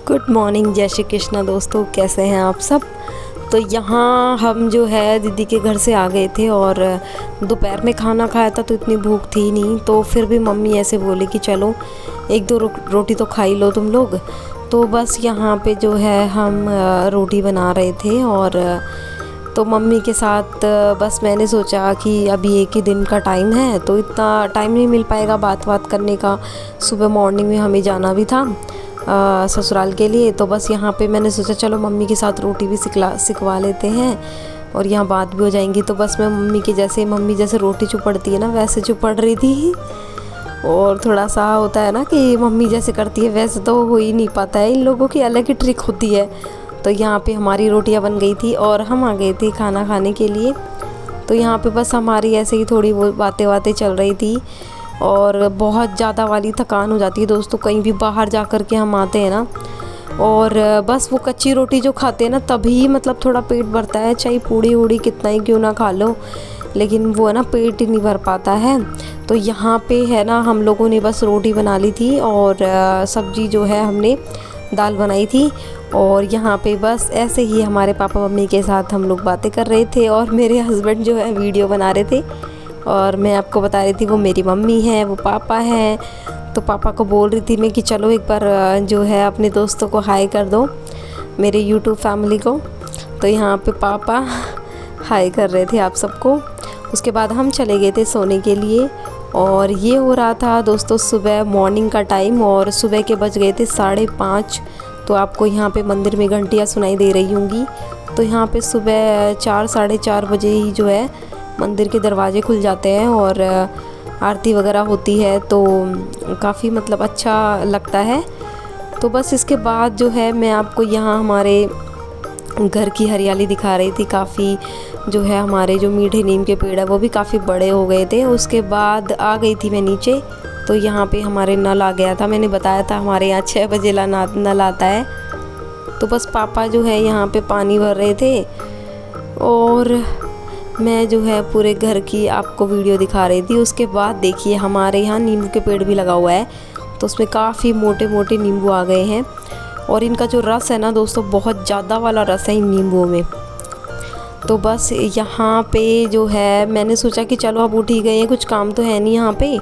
Good morning, जय श्री कृष्णा दोस्तों। कैसे हैं आप सब। तो यहाँ हम जो है दीदी के घर से आ गए थे और दोपहर में खाना खाया था तो इतनी भूख थी नहीं, तो फिर भी मम्मी ऐसे बोली कि चलो एक दो रोटी तो खा ही लो तुम लोग। तो बस यहाँ पे जो है हम रोटी बना रहे थे और तो मम्मी के साथ बस मैंने सोचा कि अभी एक ही दिन का टाइम है तो इतना टाइम नहीं मिल पाएगा बात करने का। सुबह मॉर्निंग में हमें जाना भी था ससुराल के लिए, तो बस यहाँ पे मैंने सोचा चलो मम्मी के साथ रोटी भी सिखवा लेते हैं और यहाँ बात भी हो जाएंगी। तो बस मैं मम्मी जैसे रोटी चुपड़ती है ना वैसे चुपड़ रही थी। और थोड़ा सा होता है ना कि मम्मी जैसे करती है वैसे तो हो ही नहीं पाता है, इन लोगों की अलग ही ट्रिक होती है। तो यहाँ पे हमारी रोटियाँ बन गई थी और हम आ गए थे खाना खाने के लिए। तो यहाँ पे बस हमारी ऐसे ही थोड़ी वो बातें चल रही थी और बहुत ज़्यादा वाली थकान हो जाती है दोस्तों कहीं भी बाहर जा कर के हम आते हैं ना। और बस वो कच्ची रोटी जो खाते हैं ना तभी मतलब थोड़ा पेट भरता है, चाहे पूड़ी वूड़ी कितना ही क्यों ना खा लो, लेकिन वो है ना पेट ही नहीं भर पाता है। तो यहाँ पे है ना हम लोगों ने बस रोटी बना ली थी और सब्जी जो है हमने दाल बनाई थी। और यहाँ पे बस ऐसे ही हमारे पापा मम्मी के साथ हम लोग बातें कर रहे थे और मेरे हस्बैंड जो है वीडियो बना रहे थे और मैं आपको बता रही थी वो मेरी मम्मी है, वो पापा हैं। तो पापा को बोल रही थी मैं कि चलो एक बार जो है अपने दोस्तों को हाय कर दो, मेरे यूट्यूब फैमिली को। तो यहाँ पे पापा हाय कर रहे थे आप सबको। उसके बाद हम चले गए थे सोने के लिए और ये हो रहा था दोस्तों सुबह मॉर्निंग का टाइम और सुबह के बज गए थे 5:30। तो आपको यहाँ पे मंदिर में घंटियाँ सुनाई दे रही होंगी। तो यहाँ पे सुबह 4-4:30 बजे ही जो है मंदिर के दरवाजे खुल जाते हैं और आरती वगैरह होती है, तो काफ़ी मतलब अच्छा लगता है। तो बस इसके बाद जो है मैं आपको यहाँ हमारे घर की हरियाली दिखा रही थी। काफ़ी जो है हमारे जो मीठे नीम के पेड़ है वो भी काफ़ी बड़े हो गए थे। उसके बाद आ गई थी मैं नीचे, तो यहाँ पे हमारे नल आ गया था। मैंने बताया था हमारे यहाँ 6 बजे नल आता है। तो बस पापा जो है यहाँ पे पानी भर रहे थे और मैं जो है पूरे घर की आपको वीडियो दिखा रही थी। उसके बाद देखिए हमारे यहाँ नींबू के पेड़ भी लगा हुआ है, तो उसमें काफ़ी मोटे मोटे नींबू आ गए हैं और इनका जो रस है ना दोस्तों बहुत ज़्यादा वाला रस है इन नींबुओं में। तो बस यहाँ पे जो है मैंने सोचा कि चलो अब उठ ही गए हैं, कुछ काम तो है नहीं यहाँ पे,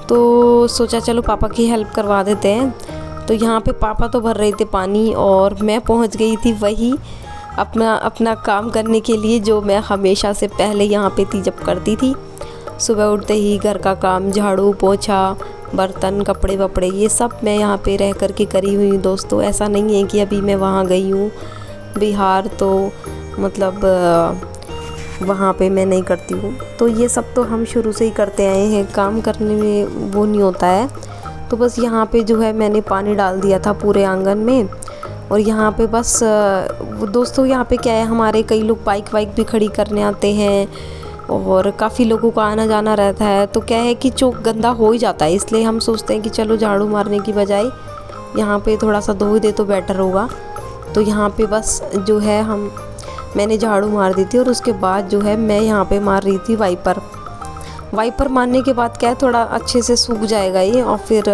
तो सोचा चलो पापा की हेल्प करवा देते हैं। तो यहाँ पे पापा तो भर रहे थे पानी और मैं पहुँच गई थी वही अपना काम करने के लिए जो मैं हमेशा से पहले यहाँ पे थी जब करती थी। सुबह उठते ही घर का काम, झाड़ू पोछा, बर्तन, कपड़े वपड़े, ये सब मैं यहाँ पे रह कर के करी हुई हूँ दोस्तों। ऐसा नहीं है कि अभी मैं वहाँ गई हूँ बिहार तो मतलब वहाँ पे मैं नहीं करती हूँ। तो ये सब तो हम शुरू से ही करते आए हैं, काम करने में वो नहीं होता है। तो बस यहाँ पे जो है मैंने पानी डाल दिया था पूरे आंगन में। और यहाँ पे बस दोस्तों यहाँ पे क्या है हमारे कई लोग बाइक भी खड़ी करने आते हैं और काफ़ी लोगों का आना जाना रहता है। तो क्या है कि चौक गंदा हो ही जाता है, इसलिए हम सोचते हैं कि चलो झाड़ू मारने की बजाय यहाँ पे थोड़ा सा धो ही दे तो बेटर होगा। तो यहाँ पे बस जो है मैंने झाड़ू मार दी थी और उसके बाद जो है मैं यहाँ पे मार रही थी वाइपर मारने के बाद क्या है थोड़ा अच्छे से सूख जाएगा ये और फिर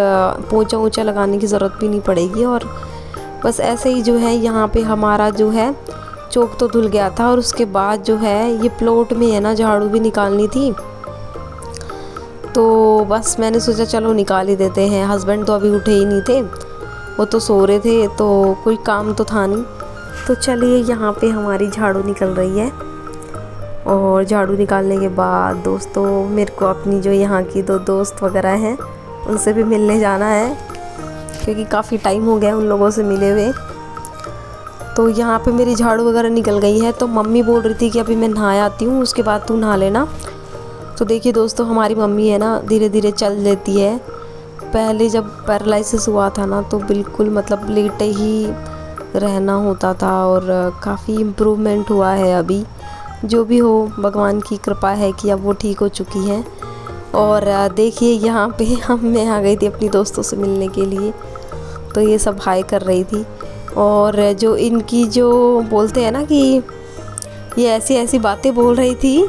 पोंछा ऊँचा लगाने की ज़रूरत भी नहीं पड़ेगी। और बस ऐसे ही जो है यहाँ पे हमारा जो है चौक तो धुल गया था और उसके बाद जो है ये प्लॉट में है ना झाड़ू भी निकालनी थी। तो बस मैंने सोचा चलो निकाल ही देते हैं। हस्बैंड तो अभी उठे ही नहीं थे, वो तो सो रहे थे, तो कोई काम तो था नहीं। तो चलिए यहाँ पे हमारी झाड़ू निकल रही है और झाड़ू निकालने के बाद दोस्तों मेरे को अपनी जो यहाँ की 2 दोस्त वगैरह हैं उनसे भी मिलने जाना है, क्योंकि काफ़ी टाइम हो गया उन लोगों से मिले हुए। तो यहाँ पे मेरी झाड़ू वगैरह निकल गई है, तो मम्मी बोल रही थी कि अभी मैं नहा आती हूँ उसके बाद तू नहा लेना। तो देखिए दोस्तों हमारी मम्मी है ना धीरे धीरे चल लेती है। पहले जब पैरालिसिस हुआ था ना तो बिल्कुल मतलब लेटे ही रहना होता था और काफ़ी इम्प्रूवमेंट हुआ है अभी। जो भी हो भगवान की कृपा है कि अब वो ठीक हो चुकी हैं। और देखिए यहाँ पे मैं आ गई थी अपनी दोस्तों से मिलने के लिए, तो ये सब हाय कर रही थी। और जो इनकी जो बोलते हैं ना कि ये ऐसी बातें बोल रही थी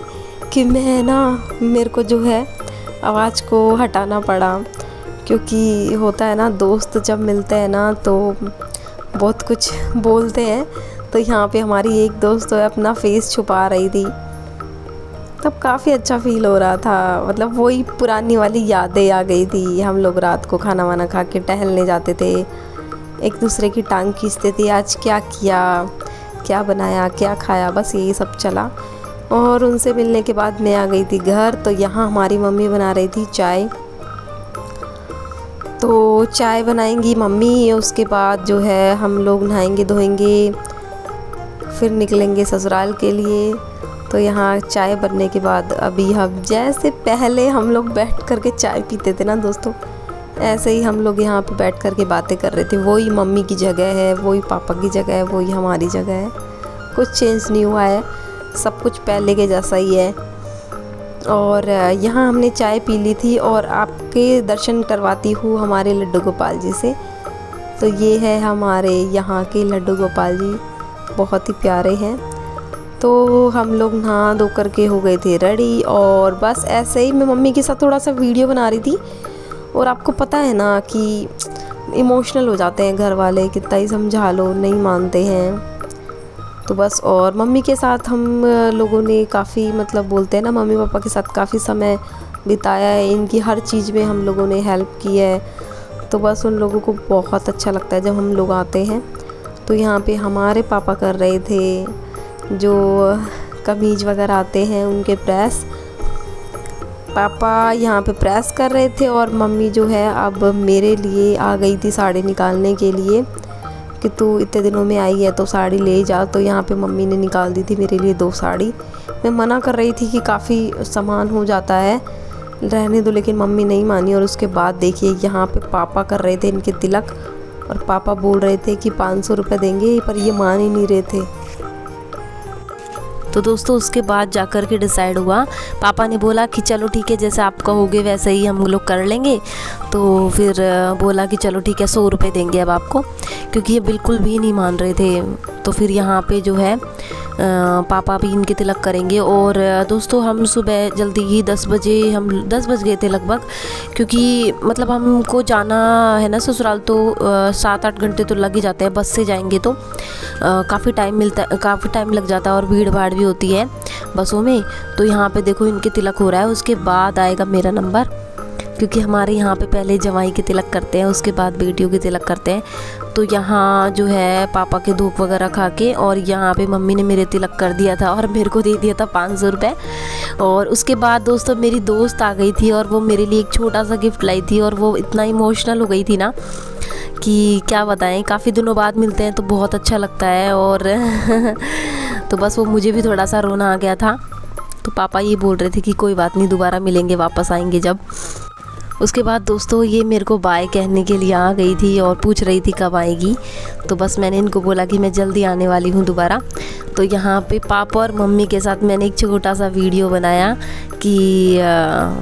कि मैं ना मेरे को जो है आवाज़ को हटाना पड़ा, क्योंकि होता है ना दोस्त जब मिलते हैं ना तो बहुत कुछ बोलते हैं। तो यहाँ पे हमारी एक दोस्त तो अपना फेस छुपा रही थी, तब काफ़ी अच्छा फील हो रहा था। मतलब वही पुरानी वाली यादें आ गई थी। हम लोग रात को खाना वाना खा के टहलने जाते थे, एक दूसरे की टांग खींचते थे, आज क्या किया, क्या बनाया, क्या खाया, बस यही सब चला। और उनसे मिलने के बाद मैं आ गई थी घर। तो यहाँ हमारी मम्मी बना रही थी चाय। तो चाय बनाएंगी मम्मी, उसके बाद जो है हम लोग नहाएंगे धोएंगे, फिर निकलेंगे ससुराल के लिए। तो यहाँ चाय बनने के बाद अभी हम जैसे पहले हम लोग बैठ कर के चाय पीते थे ना दोस्तों, ऐसे ही हम लोग यहाँ पे बैठ कर के बातें कर रहे थे। वही मम्मी की जगह है, वही पापा की जगह है, वही हमारी जगह है, कुछ चेंज नहीं हुआ है, सब कुछ पहले के जैसा ही है। और यहाँ हमने चाय पी ली थी और आपके दर्शन करवाती हूँ हमारे लड्डू गोपाल जी से। तो ये है हमारे यहाँ के लड्डू गोपाल जी, बहुत ही प्यारे हैं। तो हम लोग नहा धो करके हो गए थे रेडी, और बस ऐसे ही मैं मम्मी के साथ थोड़ा सा वीडियो बना रही थी। और आपको पता है ना कि इमोशनल हो जाते हैं घर वाले, कितना ही समझा लो नहीं मानते हैं। तो बस, और मम्मी के साथ हम लोगों ने काफ़ी, मतलब बोलते हैं ना, मम्मी पापा के साथ काफ़ी समय बिताया है, इनकी हर चीज़ में हम लोगों ने हेल्प की है। तो बस उन लोगों को बहुत अच्छा लगता है जब हम लोग आते हैं। तो यहाँ पे हमारे पापा कर रहे थे जो कमीज़ वगैरह आते हैं उनके प्रेस, पापा यहाँ पे प्रेस कर रहे थे। और मम्मी जो है अब मेरे लिए आ गई थी साड़ी निकालने के लिए कि तू इतने दिनों में आई है तो साड़ी ले जा। तो यहाँ पे मम्मी ने निकाल दी थी मेरे लिए 2 साड़ी। मैं मना कर रही थी कि काफ़ी सामान हो जाता है, रहने दो, लेकिन मम्मी नहीं मानी। और उसके बाद देखिए यहाँ पे पापा कर रहे थे इनके तिलक, और पापा बोल रहे थे कि 500 रुपये देंगे, पर ये मान ही नहीं रहे थे। तो दोस्तों उसके बाद जाकर के डिसाइड हुआ, पापा ने बोला कि चलो ठीक है, जैसे आप कहोगे वैसे ही हम लोग कर लेंगे। तो फिर बोला कि चलो ठीक है 100 रुपये देंगे अब आपको, क्योंकि ये बिल्कुल भी नहीं मान रहे थे। तो फिर यहाँ पे जो है पापा भी इनके तिलक करेंगे। और दोस्तों हम सुबह जल्दी ही 10 बज गए थे लगभग, क्योंकि मतलब हमको जाना है ना ससुराल, तो 7-8 घंटे तो लग ही जाते हैं। बस से जाएंगे तो काफ़ी टाइम लग जाता है, और भीड़ भाड़ भी होती है बसों में। तो यहाँ पे देखो इनके तिलक हो रहा है, उसके बाद आएगा मेरा नंबर, क्योंकि हमारे यहाँ पे पहले जवाई के तिलक करते हैं, उसके बाद बेटियों के तिलक करते हैं। तो यहाँ जो है पापा के धूप वगैरह खा के, और यहाँ पे मम्मी ने मेरे तिलक कर दिया था और मेरे को दे दिया था 500 रुपये। और उसके बाद दोस्तों मेरी दोस्त आ गई थी और वो मेरे लिए एक छोटा सा गिफ्ट लाई थी, और वो इतना इमोशनल हो गई थी ना कि क्या बताएं। काफ़ी दिनों बाद मिलते हैं तो बहुत अच्छा लगता है। और तो बस वो मुझे भी थोड़ा सा रोना आ गया था। तो पापा ये बोल रहे थे कि कोई बात नहीं, दोबारा मिलेंगे, वापस आएंगे जब। उसके बाद दोस्तों ये मेरे को बाय कहने के लिए आ गई थी और पूछ रही थी कब आएगी। तो बस मैंने इनको बोला कि मैं जल्दी आने वाली हूँ दोबारा। तो यहाँ पे पापा और मम्मी के साथ मैंने एक छोटा सा वीडियो बनाया कि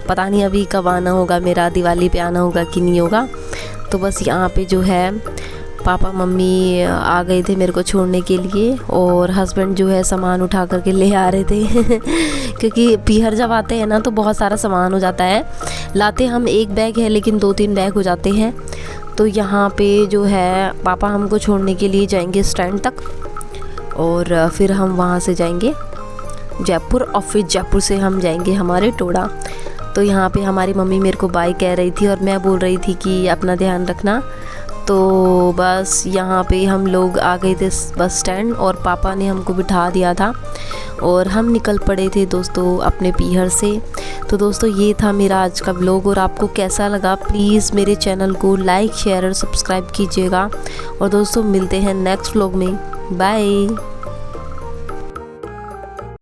पता नहीं अभी कब आना होगा मेरा, दिवाली पे आना होगा कि नहीं होगा। तो बस यहाँ पे जो है पापा मम्मी आ गए थे मेरे को छोड़ने के लिए, और हस्बैंड जो है सामान उठा करके ले आ रहे थे क्योंकि पीहर जब आते हैं ना तो बहुत सारा सामान हो जाता है। लाते हम 1 बैग है लेकिन 2-3 बैग हो जाते हैं। तो यहाँ पे जो है पापा हमको छोड़ने के लिए जाएंगे स्टैंड तक, और फिर हम वहाँ से जाएंगे जयपुर, और फिर जयपुर से हम जाएंगे हमारे टोडा। तो यहाँ पे हमारी मम्मी मेरे को बाय कह रही थी और मैं बोल रही थी कि अपना ध्यान रखना। तो बस यहाँ पे हम लोग आ गए थे बस स्टैंड, और पापा ने हमको बिठा दिया था और हम निकल पड़े थे दोस्तों अपने पीहर से। तो दोस्तों ये था मेरा आज का व्लॉग, और आपको कैसा लगा प्लीज़ मेरे चैनल को लाइक शेयर और सब्सक्राइब कीजिएगा। और दोस्तों मिलते हैं नेक्स्ट व्लॉग में, बाय।